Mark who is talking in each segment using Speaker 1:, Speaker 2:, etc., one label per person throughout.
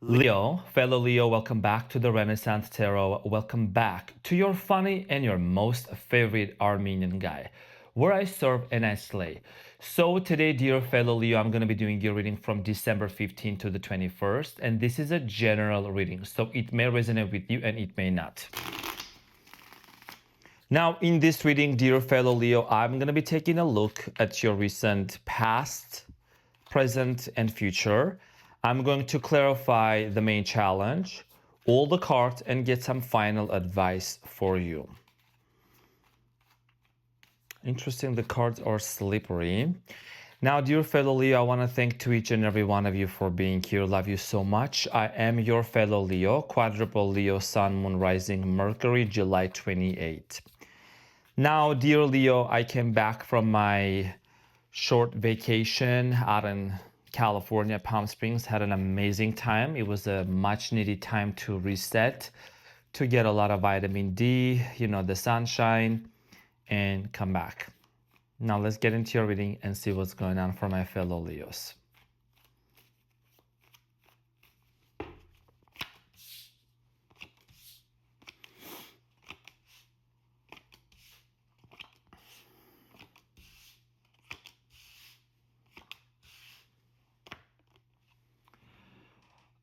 Speaker 1: Leo, fellow Leo, welcome back to the Renaissance Tarot. Welcome back to your funny and your most favorite Armenian guy, where I serve and I slay. So today, dear fellow Leo, I'm going to be doing your reading from December 15th to the 21st, and this is a general reading, so it may resonate with you and it may not. Now, in this reading, dear fellow Leo, I'm going to be taking a look at your recent past, present, and future. I'm going to clarify the main challenge, all the cards, and get some final advice for you. Interesting, the cards are slippery. Now, dear fellow Leo, I want to thank to each and every one of you for being here. Love you so much. I am your fellow Leo, quadruple Leo, Sun, Moon, Rising, Mercury, July 28. Now, dear Leo, I came back from my short vacation out in California, Palm Springs, had an amazing time. It was a much needed time to reset, to get a lot of vitamin D, the sunshine, and come back. Now let's get into your reading and see what's going on for my fellow Leos.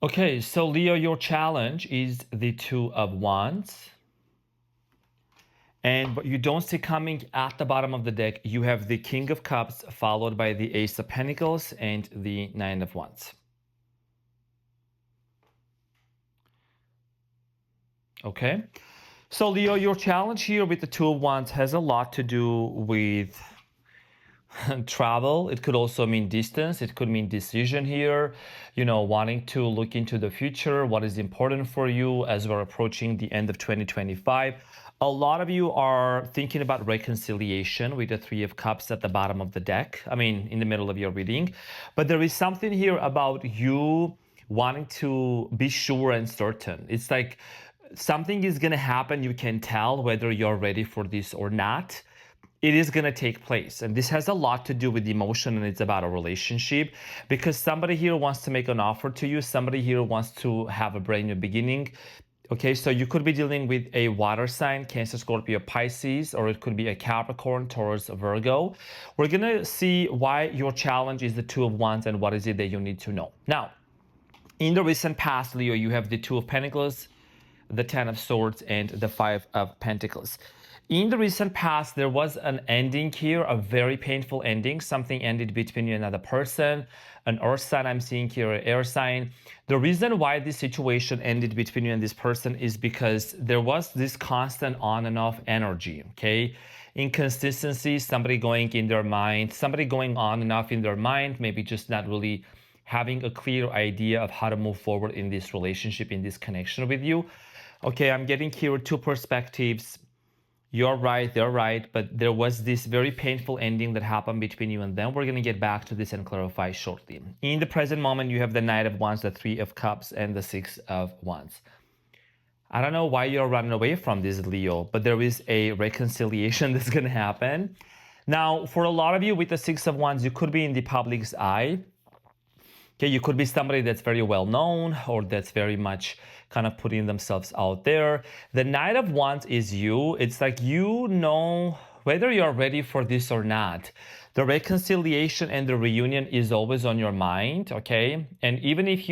Speaker 1: Okay, so Leo, your challenge is the Two of Wands. And what you don't see coming at the bottom of the deck, you have the King of Cups followed by the Ace of Pentacles and the Nine of Wands. Okay, so Leo, your challenge here with the Two of Wands has a lot to do with travel. It could also mean distance. It could mean decision here, wanting to look into the future, what is important for you as we're approaching the end of 2025. A lot of you are thinking about reconciliation with the Three of Cups at the bottom of the deck. I mean, in the middle of your reading. But there is something here about you wanting to be sure and certain. It's like something is going to happen. You can tell whether you're ready for this or not. It is going to take place. And this has a lot to do with emotion, and it's about a relationship, because somebody here wants to make an offer to you. Somebody here wants to have a brand new beginning. Okay, so you could be dealing with a water sign, Cancer, Scorpio, Pisces, or it could be a Capricorn, Taurus, Virgo. We're going to see why your challenge is the Two of Wands and what is it that you need to know. Now, in the recent past, Leo, you have the Two of Pentacles, the Ten of Swords, and the Five of Pentacles. In the recent past, there was an ending here, a very painful ending. Something ended between you and another person, an earth sign I'm seeing here, an air sign. The reason why this situation ended between you and this person is because there was this constant on and off energy, okay? Inconsistency, somebody going in their mind, somebody going on and off in their mind, maybe just not really having a clear idea of how to move forward in this relationship, in this connection with you. Okay, I'm getting here two perspectives. You're right, they're right, but there was this very painful ending that happened between you and them. We're going to get back to this and clarify shortly. In the present moment, you have the Knight of Wands, the Three of Cups, and the Six of Wands. I don't know why you're running away from this, Leo, but there is a reconciliation that's going to happen. Now, for a lot of you with the Six of Wands, you could be in the public's eye. Okay, you could be somebody that's very well known or that's very much kind of putting themselves out there. The Knight of Wands is you. It's like you know whether you're ready for this or not. The reconciliation and the reunion is always on your mind, okay? And even if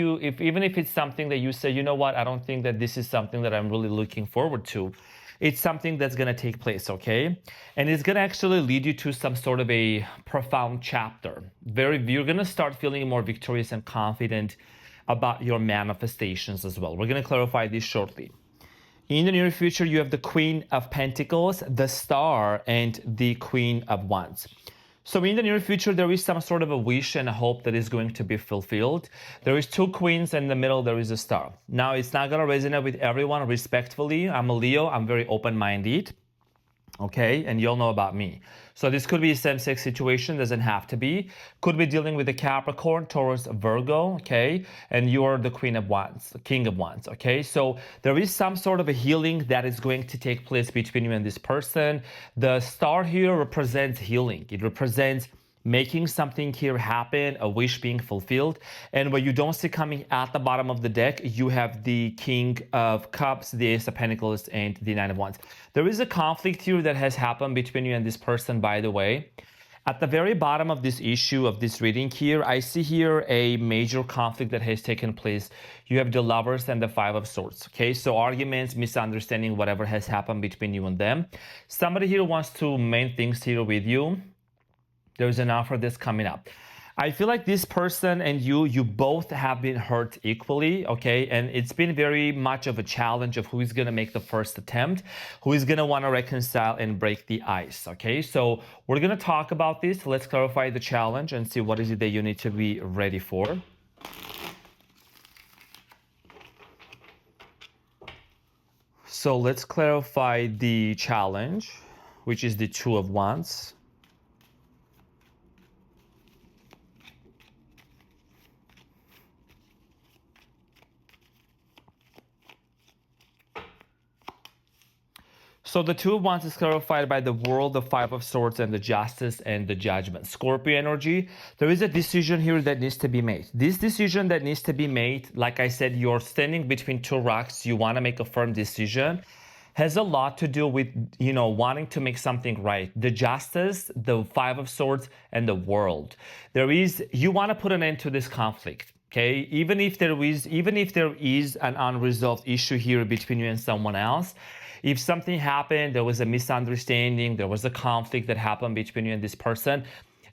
Speaker 1: it's something that you say, you know what, I don't think that this is something that I'm really looking forward to. It's something that's going to take place, okay? And it's going to actually lead you to some sort of a profound chapter. You're going to start feeling more victorious and confident about your manifestations as well. We're going to clarify this shortly. In the near future, you have the Queen of Pentacles, the Star, and the Queen of Wands. So in the near future, there is some sort of a wish and a hope that is going to be fulfilled. There is two queens, and in the middle there is a star. Now, it's not going to resonate with everyone respectfully. I'm a Leo. I'm very open-minded. Okay, and you'll know about me. So this could be a same-sex situation, doesn't have to be. Could be dealing with a Capricorn, Taurus, Virgo, okay? And you're the Queen of Wands, the King of Wands, okay? So there is some sort of a healing that is going to take place between you and this person. The star here represents healing. It represents making something here happen, a wish being fulfilled. And what you don't see coming at the bottom of the deck, you have the King of Cups, the Ace of Pentacles, and the Nine of Wands. There is a conflict here that has happened between you and this person, by the way. At the very bottom of this issue, of this reading here, I see here a major conflict that has taken place. You have the Lovers and the Five of Swords, okay? So arguments, misunderstanding, whatever has happened between you and them. Somebody here wants to mend things here with you. There's an offer that's coming up. I feel like this person and you both have been hurt equally, okay? And it's been very much of a challenge of who is going to make the first attempt, who is going to want to reconcile and break the ice, okay? So we're going to talk about this. Let's clarify the challenge and see what is it that you need to be ready for. So let's clarify the challenge, which is the Two of Wands. So the Two of Wands is clarified by the World, the Five of Swords, and the Justice and the Judgment. Scorpio energy, there is a decision here that needs to be made. This decision that needs to be made, like I said, you're standing between two rocks. You want to make a firm decision. Has a lot to do with, wanting to make something right. The Justice, the Five of Swords, and the World. You want to put an end to this conflict. Okay, even if there is an unresolved issue here between you and someone else, if something happened, there was a misunderstanding, there was a conflict that happened between you and this person,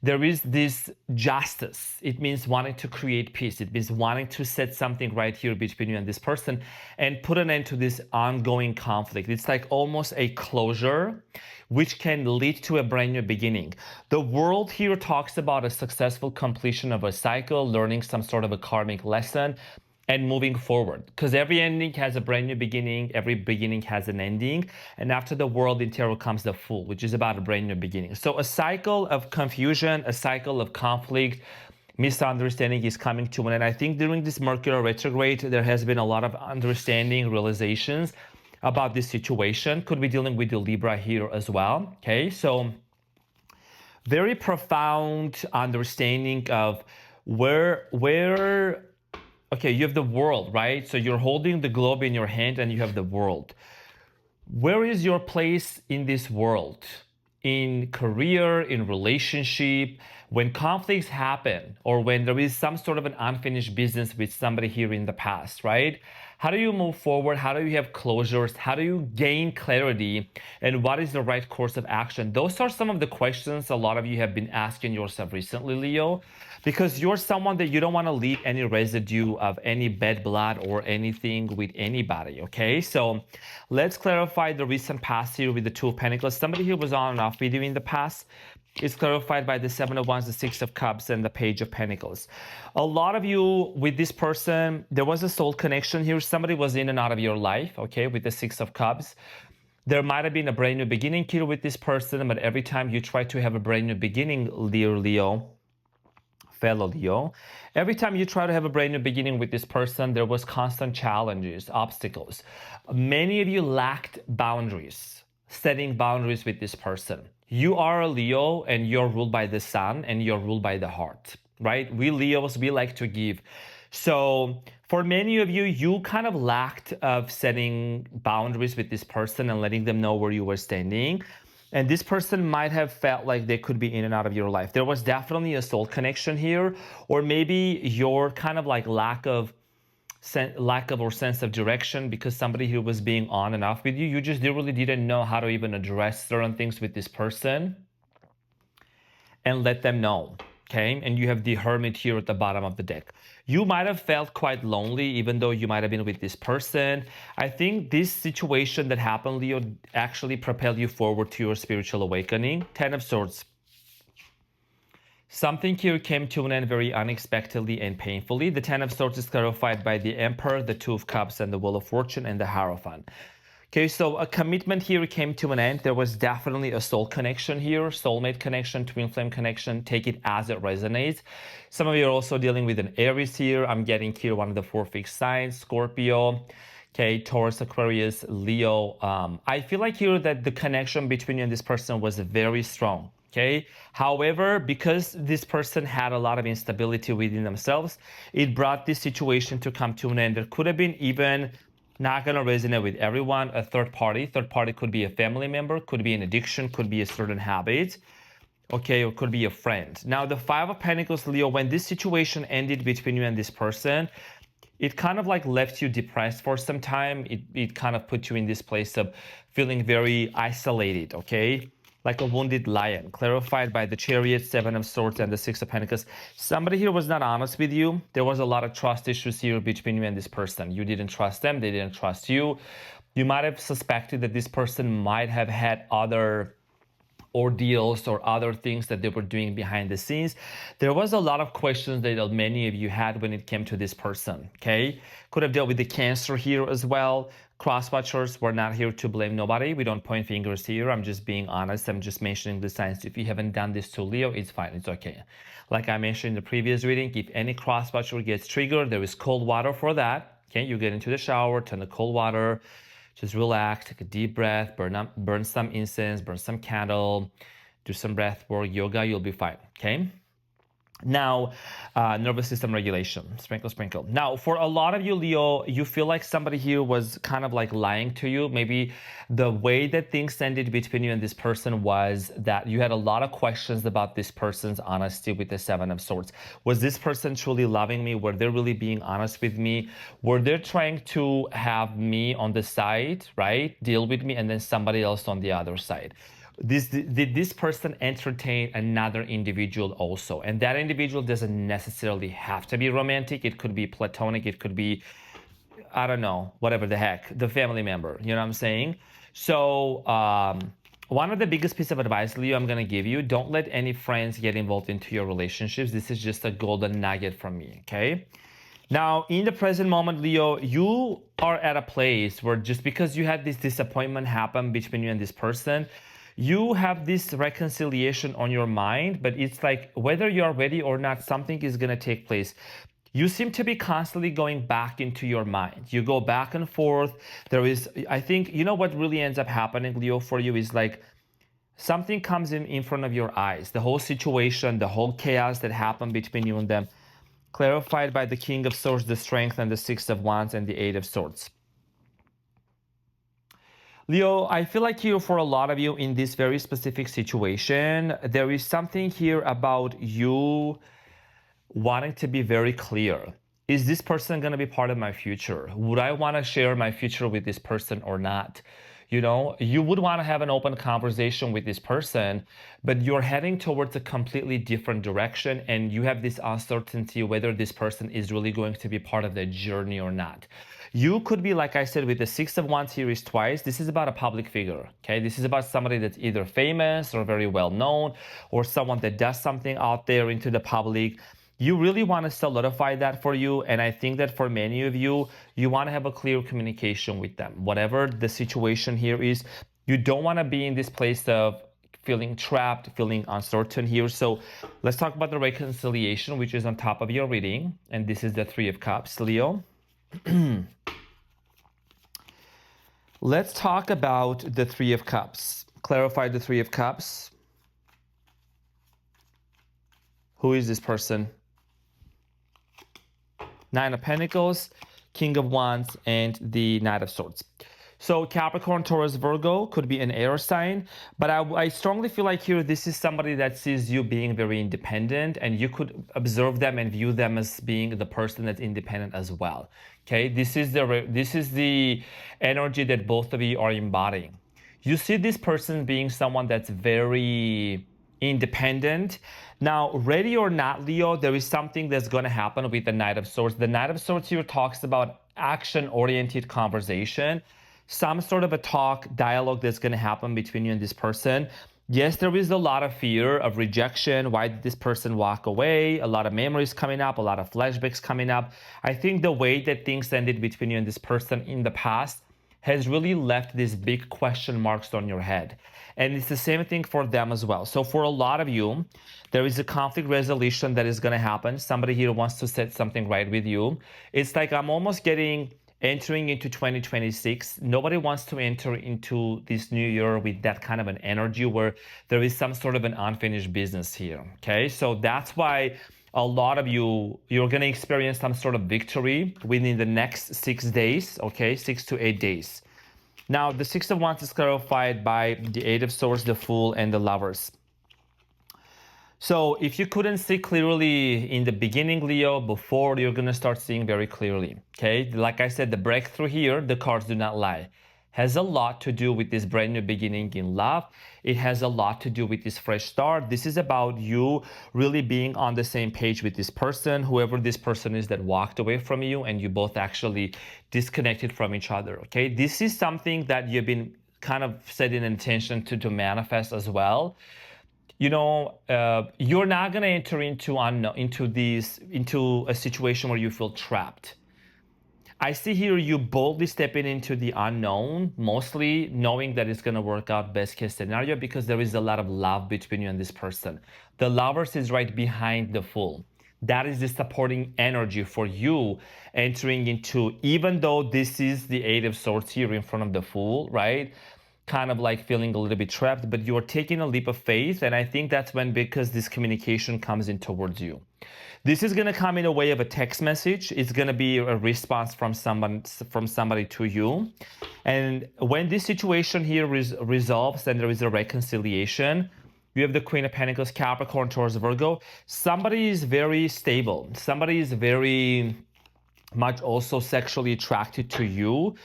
Speaker 1: there is this justice. It means wanting to create peace. It means wanting to set something right here between you and this person and put an end to this ongoing conflict. It's like almost a closure, which can lead to a brand new beginning. The World here talks about a successful completion of a cycle, learning some sort of a karmic lesson, and moving forward, because every ending has a brand new beginning, every beginning has an ending, and after the World in tarot comes the Fool, which is about a brand new beginning. So a cycle of confusion, a cycle of conflict, misunderstanding is coming to an end. I think during this Mercury retrograde, there has been a lot of understanding, realizations about this situation. Could be dealing with the Libra here as well, okay? So very profound understanding of where okay, you have the world, right? So you're holding the globe in your hand and you have the world. Where is your place in this world? In career, in relationship, when conflicts happen, or when there is some sort of an unfinished business with somebody here in the past, right? How do you move forward? How do you have closures? How do you gain clarity? And what is the right course of action? Those are some of the questions a lot of you have been asking yourself recently, Leo, because you're someone that you don't want to leave any residue of any bad blood or anything with anybody, okay? So let's clarify the recent past here with the Two of Pentacles. Somebody here was on and off with you in the past. It's clarified by the Seven of Wands, the Six of Cups, and the Page of Pentacles. A lot of you with this person, there was a soul connection here. Somebody was in and out of your life, okay, with the Six of Cups. There might have been a brand new beginning here with this person, but every time you try to have a brand new beginning, fellow Leo, every time you try to have a brand new beginning with this person, there was constant challenges, obstacles. Many of you lacked boundaries, setting boundaries with this person. You are a Leo and you're ruled by the sun and you're ruled by the heart, right? We Leos, we like to give. So for many of you, you kind of lacked of setting boundaries with this person and letting them know where you were standing. And this person might have felt like they could be in and out of your life. There was definitely a soul connection here, or maybe your kind of like lack of or sense of direction because somebody who was being on and off with you, you just really didn't know how to even address certain things with this person and let them know, okay? And you have the Hermit here at the bottom of the deck. You might have felt quite lonely even though you might have been with this person. I think this situation that happened, Leo, actually propelled you forward to your spiritual awakening. Ten of Swords. Something here came to an end very unexpectedly and painfully. The Ten of Swords is clarified by the Emperor, the Two of Cups, and the Wheel of Fortune, and the Hierophant. Okay, so a commitment here came to an end. There was definitely a soul connection here, soulmate connection, twin flame connection. Take it as it resonates. Some of you are also dealing with an Aries here. I'm getting here one of the 4 fixed signs, Scorpio. Okay, Taurus, Aquarius, Leo. I feel like here that the connection between you and this person was very strong. Okay. However, because this person had a lot of instability within themselves, it brought this situation to come to an end. There could have been even not going to resonate with everyone, a third party. Third party could be a family member, could be an addiction, could be a certain habit, okay, or could be a friend. Now, the Five of Pentacles, Leo, when this situation ended between you and this person, it kind of like left you depressed for some time. It kind of put you in this place of feeling very isolated, okay? Like a wounded lion, clarified by the Chariot, Seven of Swords, and the Six of Pentacles. Somebody here was not honest with you. There was a lot of trust issues here between you and this person. You didn't trust them, they didn't trust you. You might have suspected that this person might have had other ordeals or other things that they were doing behind the scenes. There was a lot of questions that many of you had when it came to this person, okay? Could have dealt with the Cancer here as well. Cross-watchers, we're not here to blame nobody. We don't point fingers here. I'm just being honest. I'm just mentioning the signs. If you haven't done this to Leo, it's fine. It's okay. Like I mentioned in the previous reading, if any cross-watcher gets triggered, there is cold water for that, okay? You get into the shower, turn the cold water, just relax, take a deep breath, burn some incense, burn some candle, do some breath work, yoga, you'll be fine, okay? Now, nervous system regulation, sprinkle, sprinkle. Now, for a lot of you, Leo, you feel like somebody here was kind of like lying to you. Maybe the way that things ended between you and this person was that you had a lot of questions about this person's honesty with the Seven of Swords. Was this person truly loving me? Were they really being honest with me? Were they trying to have me on the side, right? Deal with me, and then somebody else on the other side? Did this person entertain another individual also? And that individual doesn't necessarily have to be romantic. It could be platonic. It could be, I don't know, whatever the heck, the family member. You know what I'm saying? So one of the biggest piece of advice, Leo, I'm going to give you, don't let any friends get involved into your relationships. This is just a golden nugget from me, okay? Now, in the present moment, Leo, you are at a place where just because you had this disappointment happen between you and this person, you have this reconciliation on your mind, but it's like whether you're ready or not, something is going to take place. You seem to be constantly going back into your mind. You go back and forth. There is, I think, you know what really ends up happening, Leo, for you is like something comes in front of your eyes. The whole situation, the whole chaos that happened between you and them, clarified by the King of Swords, the Strength, and the Six of Wands, and the Eight of Swords. Leo, I feel like here for a lot of you in this very specific situation, there is something here about you wanting to be very clear. Is this person going to be part of my future? Would I want to share my future with this person or not? You know, you would want to have an open conversation with this person, but you're heading towards a completely different direction, and you have this uncertainty whether this person is really going to be part of the journey or not. You could be, like I said, with the Six of Wands here is twice. This is about a public figure, okay? This is about somebody that's either famous or very well known, or someone that does something out there into the public. You really want to solidify that for you. And I think that for many of you, you want to have a clear communication with them. Whatever the situation here is, you don't want to be in this place of feeling trapped, feeling uncertain here. So let's talk about the reconciliation, which is on top of your reading. And this is the Three of Cups, Leo. Let's talk about the Three of Cups. Clarify the Three of Cups. Who is this person? Nine of Pentacles, King of Wands, and the Knight of Swords. So Capricorn, Taurus, Virgo could be an air sign, but I strongly feel like here this is somebody that sees you being very independent, and you could observe them and view them as being the person that's independent as well. Okay, this is the energy that both of you are embodying. You see this person being someone that's very independent. Now, ready or not, Leo, there is something that's going to happen with the Knight of Swords. The Knight of Swords here talks about action-oriented conversation, some sort of a talk, dialogue that's going to happen between you and this person. Yes, there is a lot of fear of rejection. Why did this person walk away? A lot of memories coming up, a lot of flashbacks coming up. I think the way that things ended between you and this person in the past has really left these big question marks on your head. And it's the same thing for them as well. So for a lot of you, there is a conflict resolution that is going to happen. Somebody here wants to set something right with you. It's like I'm almost getting entering into 2026, nobody wants to enter into this new year with that kind of an energy where there is some sort of an unfinished business here. Okay, so that's why a lot of you're going to experience some sort of victory within the next 6 days. Okay, 6 to 8 days. Now the Six of Wands is clarified by the Eight of Swords, the Fool, and the Lovers. So if you couldn't see clearly in the beginning, Leo, before, you're going to start seeing very clearly. Okay, like I said, the breakthrough here, the cards do not lie, has a lot to do with this brand new beginning in love. It has a lot to do with this fresh start. This is about you really being on the same page with this person, whoever this person is that walked away from you and you both actually disconnected from each other. Okay, this is something that you've been kind of setting an intention to manifest as well. You know, you're not gonna enter into a situation where you feel trapped. I see here you boldly stepping into the unknown, mostly knowing that it's gonna work out best case scenario because there is a lot of love between you and this person. The Lovers is right behind the Fool. That is the supporting energy for you entering into, even though this is the Eight of Swords here in front of the Fool, right? Kind of like feeling a little bit trapped, but you're taking a leap of faith. And I think that's when, because this communication comes in towards you. This is going to come in a way of a text message. It's going to be a response from somebody to you. And when this situation here resolves and there is a reconciliation, you have the Queen of Pentacles, Capricorn, Taurus, Virgo. Somebody is very stable. Somebody is very much also sexually attracted to you.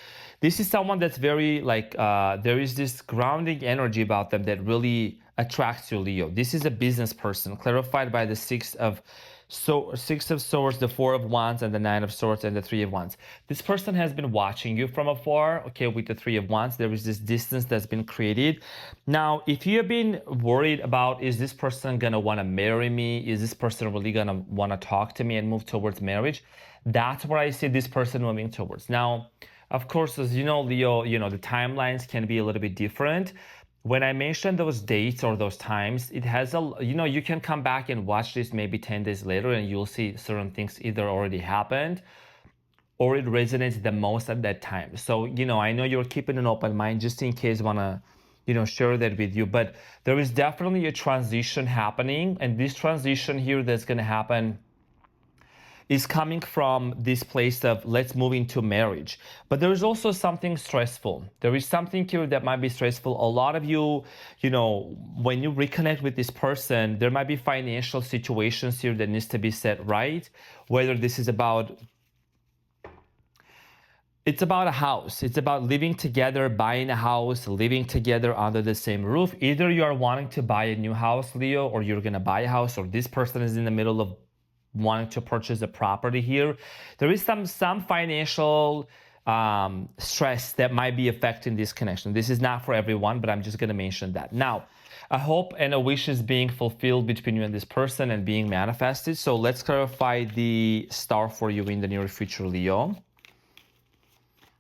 Speaker 1: This is someone that's very like, there is this grounding energy about them that really attracts you, Leo. This is a business person, clarified by the Six of Swords, the Four of Wands, and the Nine of Swords, and the Three of Wands. This person has been watching you from afar. Okay, with the Three of Wands, there is this distance that's been created. Now, if you have been worried about, is this person gonna wanna marry me? Is this person really gonna wanna talk to me and move towards marriage? That's where I see this person moving towards. Now, of course, as you know, Leo, the timelines can be a little bit different. When I mentioned those dates or those times, it has you can come back and watch this maybe 10 days later and you'll see certain things either already happened or it resonates the most at that time. So, I know you're keeping an open mind just in case want to, share that with you. But there is definitely a transition happening. And this transition here that's going to happen is coming from this place of let's move into marriage. But there is also something stressful. There is something here that might be stressful. A lot of you, when you reconnect with this person, there might be financial situations here that needs to be set right. Whether this is it's about a house. It's about living together, buying a house, living together under the same roof. Either you are wanting to buy a new house, Leo, or you're gonna buy a house, or this person is in the middle of wanting to purchase a property here. There is some financial stress that might be affecting this connection. This is not for everyone, but I'm just going to mention that. Now, a hope and a wish is being fulfilled between you and this person and being manifested. So let's clarify the star for you in the near future, Leo.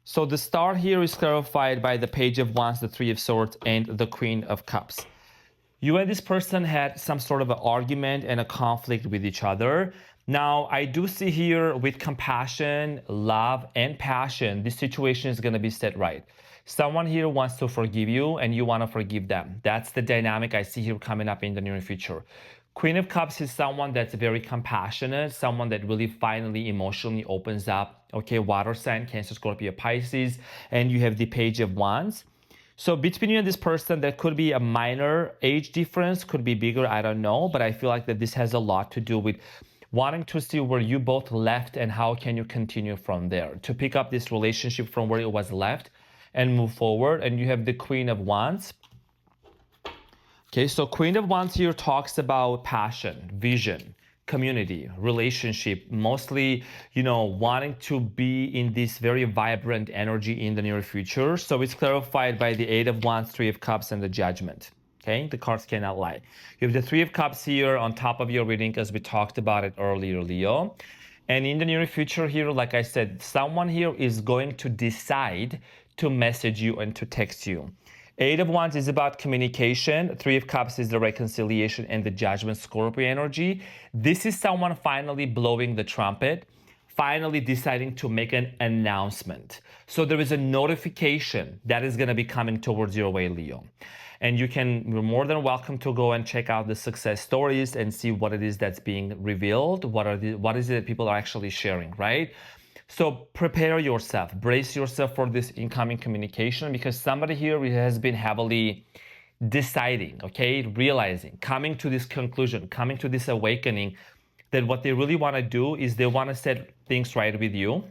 Speaker 1: So the star here is clarified by the Page of Wands, the Three of Swords, and the Queen of Cups. You and this person had some sort of an argument and a conflict with each other. Now, I do see here with compassion, love, and passion, this situation is going to be set right. Someone here wants to forgive you and you want to forgive them. That's the dynamic I see here coming up in the near future. Queen of Cups is someone that's very compassionate, someone that really finally emotionally opens up. Okay, water sign, Cancer, Scorpio, Pisces, and you have the Page of Wands. So between you and this person, there could be a minor age difference, could be bigger, I don't know. But I feel like that this has a lot to do with wanting to see where you both left and how can you continue from there to pick up this relationship from where it was left and move forward. And you have the Queen of Wands. Okay, so Queen of Wands here talks about passion, vision, community, relationship, mostly, wanting to be in this very vibrant energy in the near future. So it's clarified by the Eight of Wands, Three of Cups, and the Judgment. Okay, the cards cannot lie. You have the Three of Cups here on top of your reading, as we talked about it earlier, Leo. And in the near future here, like I said, someone here is going to decide to message you and to text you. Eight of Wands is about communication. Three of Cups is the reconciliation and the Judgment, Scorpio energy. This is someone finally blowing the trumpet, finally deciding to make an announcement. So there is a notification that is going to be coming towards your way, Leo. And you're more than welcome to go and check out the success stories and see what it is that's being revealed. What is it that people are actually sharing, right? So prepare yourself, brace yourself for this incoming communication, because somebody here has been heavily deciding, okay, realizing, coming to this conclusion, coming to this awakening that what they really want to do is they want to set things right with you.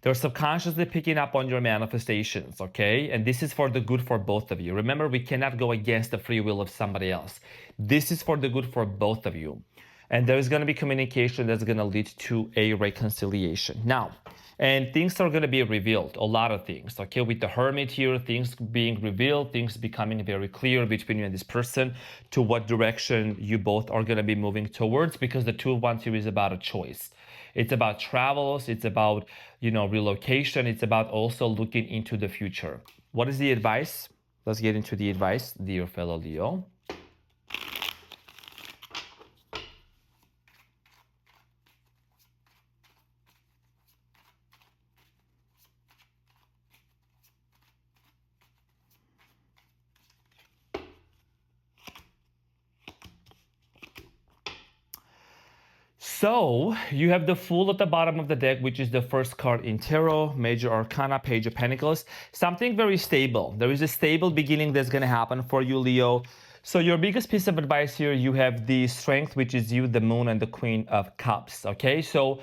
Speaker 1: They're subconsciously picking up on your manifestations, okay? And this is for the good for both of you. Remember, we cannot go against the free will of somebody else. This is for the good for both of you. And there's going to be communication that's going to lead to a reconciliation. Now, and things are going to be revealed, a lot of things, okay? With the Hermit here, things being revealed, things becoming very clear between you and this person to what direction you both are going to be moving towards, because the Two of Wands here is about a choice. It's about travels, it's about, relocation, it's about also looking into the future. What is the advice? Let's get into the advice, dear fellow Leo. So you have the Fool at the bottom of the deck, which is the first card in Tarot, Major Arcana, Page of Pentacles. Something very stable. There is a stable beginning that's going to happen for you, Leo. So your biggest piece of advice here, you have the Strength, which is you, the Moon, and the Queen of Cups. Okay, so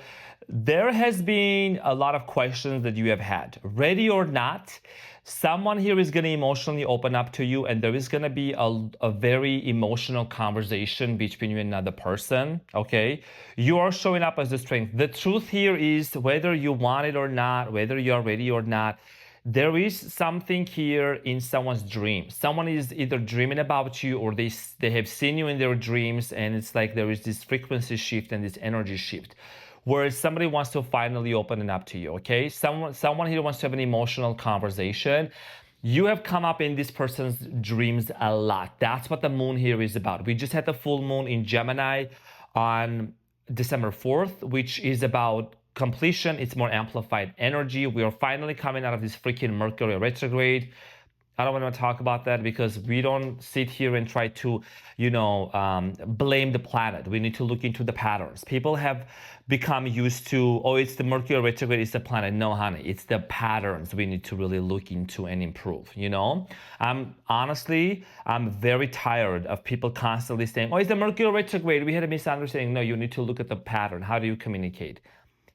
Speaker 1: there has been a lot of questions that you have had. Ready or not, someone here is going to emotionally open up to you, and there is going to be a very emotional conversation between you and another person, okay? You are showing up as the Strength. The truth here is, whether you want it or not, whether you are ready or not, there is something here in someone's dream. Someone is either dreaming about you, or they have seen you in their dreams, and it's like there is this frequency shift and this energy shift, where somebody wants to finally open it up to you, okay? Someone here wants to have an emotional conversation. You have come up in this person's dreams a lot. That's what the Moon here is about. We just had the full moon in Gemini on December 4th, which is about completion. It's more amplified energy. We are finally coming out of this freaking Mercury retrograde. I don't want to talk about that, because we don't sit here and try to, blame the planet. We need to look into the patterns. People have become used to, oh, it's the Mercury retrograde, it's the planet. No, honey, it's the patterns we need to really look into and improve, I'm very tired of people constantly saying, oh, it's the Mercury retrograde, we had a misunderstanding. No, you need to look at the pattern. How do you communicate?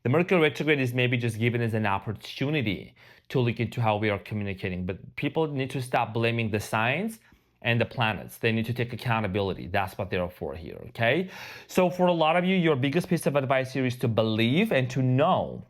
Speaker 1: The Mercury retrograde is maybe just given as an opportunity to look into how we are communicating. But people need to stop blaming the signs and the planets. They need to take accountability. That's what they're for here, okay? So for a lot of you, your biggest piece of advice here is to believe and to know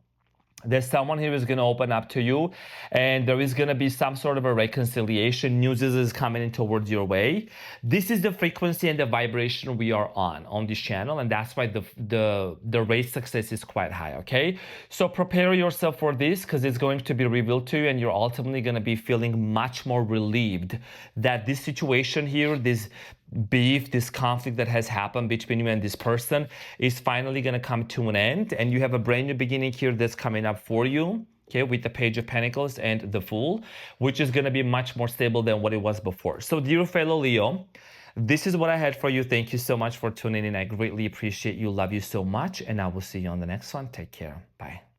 Speaker 1: that someone here is going to open up to you, and there is going to be some sort of a reconciliation. News is coming in towards your way. This is the frequency and the vibration we are on this channel, and that's why the rate success is quite high, okay? So prepare yourself for this, because it's going to be revealed to you, and you're ultimately going to be feeling much more relieved that this situation here, this beef, this conflict that has happened between you and this person, is finally going to come to an end, and you have a brand new beginning here that's coming up for you, okay, with the Page of Pentacles and the Fool, which is going to be much more stable than what it was before. So dear fellow Leo, this is what I had for you. Thank you so much for tuning in. I greatly appreciate you. Love you so much, and I will see you on the next one. Take care. Bye.